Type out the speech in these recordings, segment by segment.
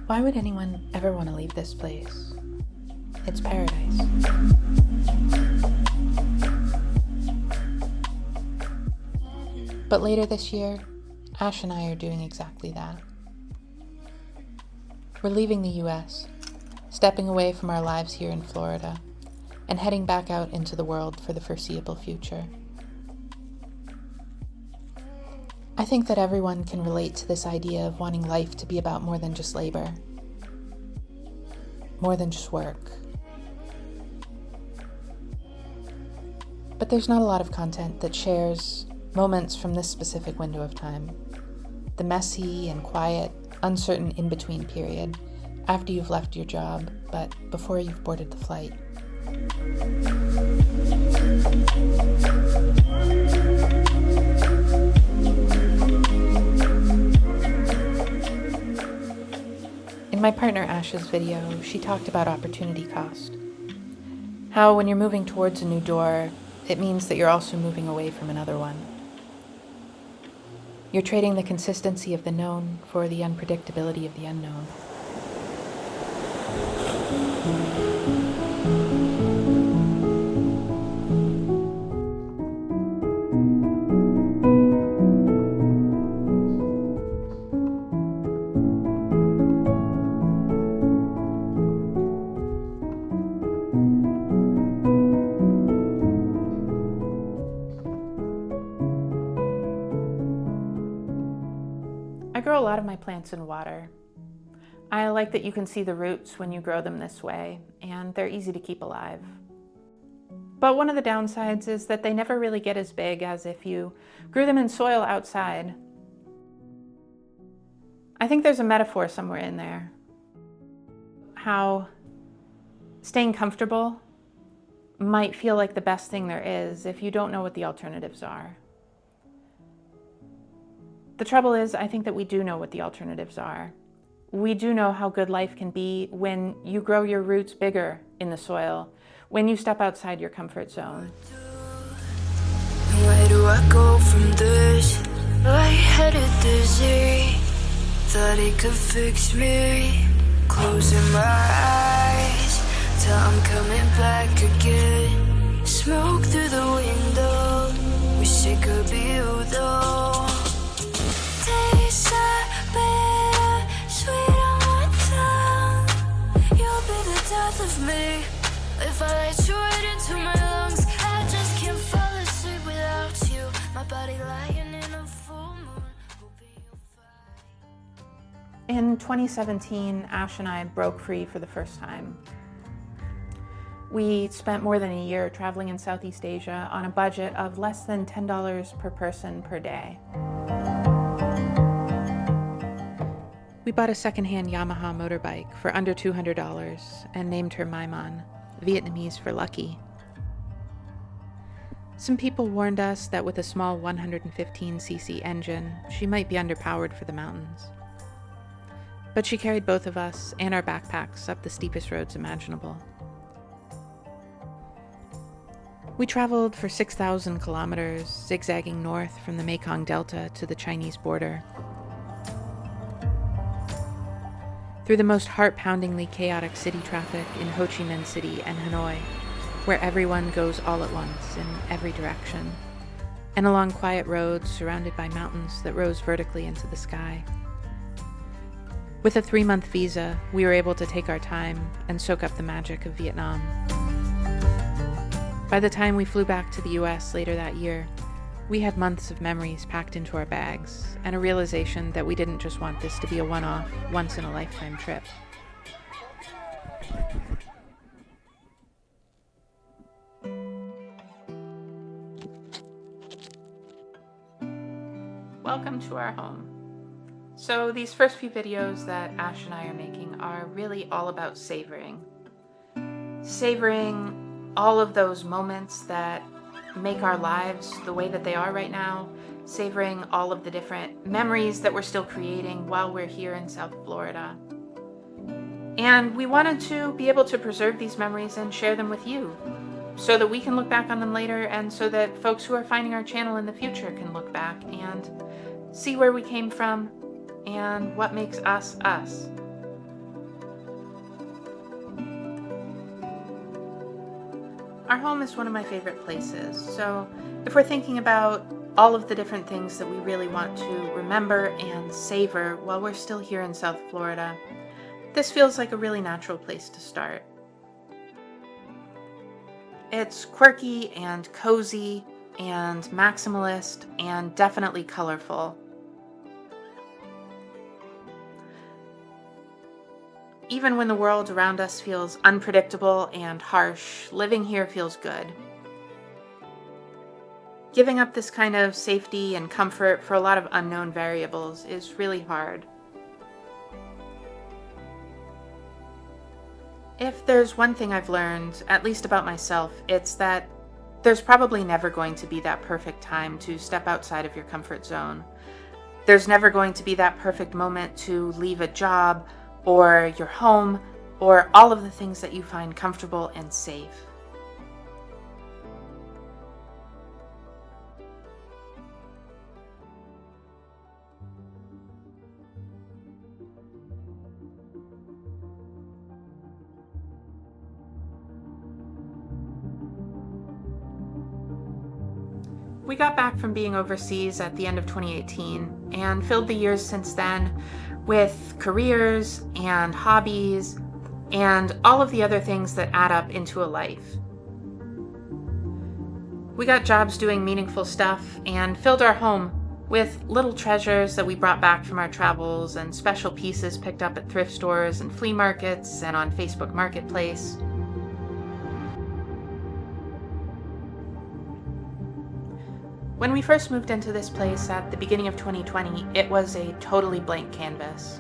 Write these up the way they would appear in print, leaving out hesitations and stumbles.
Why would anyone ever want to leave this place? It's paradise. But later this year, Ash and I are doing exactly that. We're leaving the US, stepping away from our lives here in Florida, and heading back out into the world for the foreseeable future. I think that everyone can relate to this idea of wanting life to be about more than just labor, more than just work. But there's not a lot of content that shares moments from this specific window of time, the messy and quiet, uncertain in-between period after you've left your job, but before you've boarded the flight. In my partner Ash's video, she talked about opportunity cost. How when you're moving towards a new door, it means that you're also moving away from another one. You're trading the consistency of the known for the unpredictability of the unknown. I grow a lot of my plants in water. I like that you can see the roots when you grow them this way, and they're easy to keep alive. But one of the downsides is that they never really get as big as if you grew them in soil outside. I think there's a metaphor somewhere in there. How staying comfortable might feel like the best thing there is if you don't know what the alternatives are. The trouble is, I think that we do know what the alternatives are. We do know how good life can be when you grow your roots bigger in the soil, when you step outside your comfort zone. Where do I go from this? Lightheaded dizzy, thought it could fix me. Closing my eyes till I'm coming back again. Smoke through the window, wish it could be you though. Tastes are bitter, sweet on my tongue. You'll be the death of me if I let you right into my lungs. I just can't fall asleep without you. My body lying in a full moon, hoping you'll find. In 2017, Ash and I broke free for the first time. We spent more than a year traveling in Southeast Asia on a budget of less than $10 per person per day. We bought a secondhand Yamaha motorbike for under $200 and named her Maimon, Vietnamese for lucky. Some people warned us that with a small 115cc engine, she might be underpowered for the mountains. But she carried both of us and our backpacks up the steepest roads imaginable. We traveled for 6,000 kilometers, zigzagging north from the Mekong Delta to the Chinese border. Through the most heart-poundingly chaotic city traffic in Ho Chi Minh City and Hanoi, where everyone goes all at once in every direction, and along quiet roads surrounded by mountains that rose vertically into the sky. With a 3-month visa, we were able to take our time and soak up the magic of Vietnam. By the time we flew back to the US later that year, we had months of memories packed into our bags and a realization that we didn't just want this to be a one-off, once-in-a-lifetime trip. Welcome to our home. So these first few videos that Ash and I are making are really all about savoring. Savoring all of those moments that make our lives the way that they are right now, savoring all of the different memories that we're still creating while we're here in South Florida. And we wanted to be able to preserve these memories and share them with you so that we can look back on them later, and so that folks who are finding our channel in the future can look back and see where we came from and what makes us us. Our home is one of my favorite places, so if we're thinking about all of the different things that we really want to remember and savor while we're still here in South Florida, this feels like a really natural place to start. It's quirky and cozy and maximalist and definitely colorful. Even when the world around us feels unpredictable and harsh, living here feels good. Giving up this kind of safety and comfort for a lot of unknown variables is really hard. If there's one thing I've learned, at least about myself, it's that there's probably never going to be that perfect time to step outside of your comfort zone. There's never going to be that perfect moment to leave a job or your home or all of the things that you find comfortable and safe. We got back from being overseas at the end of 2018 and filled the years since then with careers and hobbies and all of the other things that add up into a life. We got jobs doing meaningful stuff and filled our home with little treasures that we brought back from our travels and special pieces picked up at thrift stores and flea markets and on Facebook Marketplace. When we first moved into this place at the beginning of 2020, it was a totally blank canvas.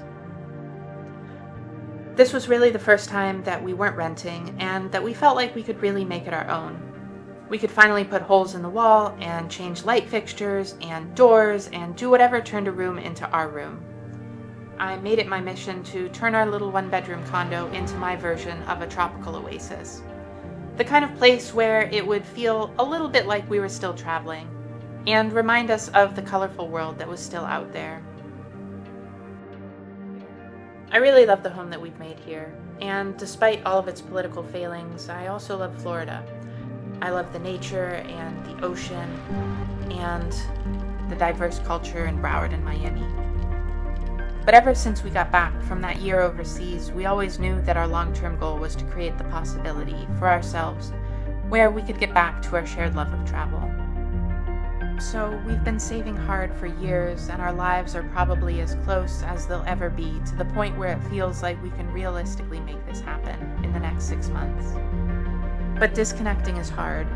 This was really the first time that we weren't renting and that we felt like we could really make it our own. We could finally put holes in the wall and change light fixtures and doors and do whatever turned a room into our room. I made it my mission to turn our little one-bedroom condo into my version of a tropical oasis. The kind of place where it would feel a little bit like we were still traveling and remind us of the colorful world that was still out there. I really love the home that we've made here, and despite all of its political failings, I also love Florida. I love the nature and the ocean and the diverse culture in Broward and Miami. But ever since we got back from that year overseas, we always knew that our long-term goal was to create the possibility for ourselves where we could get back to our shared love of travel. So we've been saving hard for years, and our lives are probably as close as they'll ever be to the point where it feels like we can realistically make this happen in the next 6 months. But disconnecting is hard.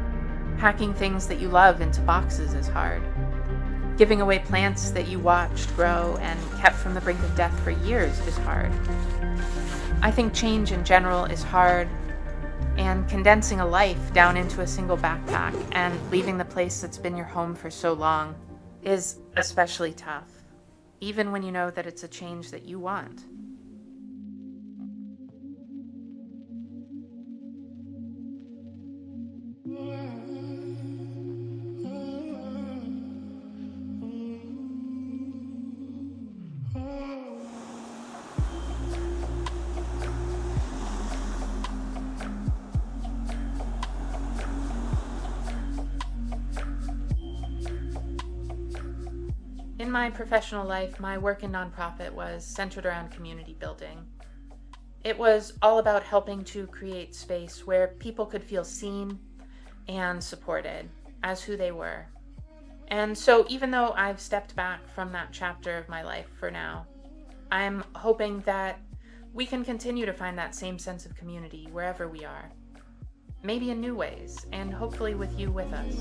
Packing things that you love into boxes is hard. Giving away plants that you watched grow and kept from the brink of death for years is hard. I think change in general is hard, and condensing a life down into a single backpack and leaving the place that's been your home for so long is especially tough, even when you know that it's a change that you want. In my professional life, my work in nonprofit was centered around community building. It was all about helping to create space where people could feel seen and supported as who they were. And so even though I've stepped back from that chapter of my life for now, I'm hoping that we can continue to find that same sense of community wherever we are. Maybe in new ways, and hopefully with you with us.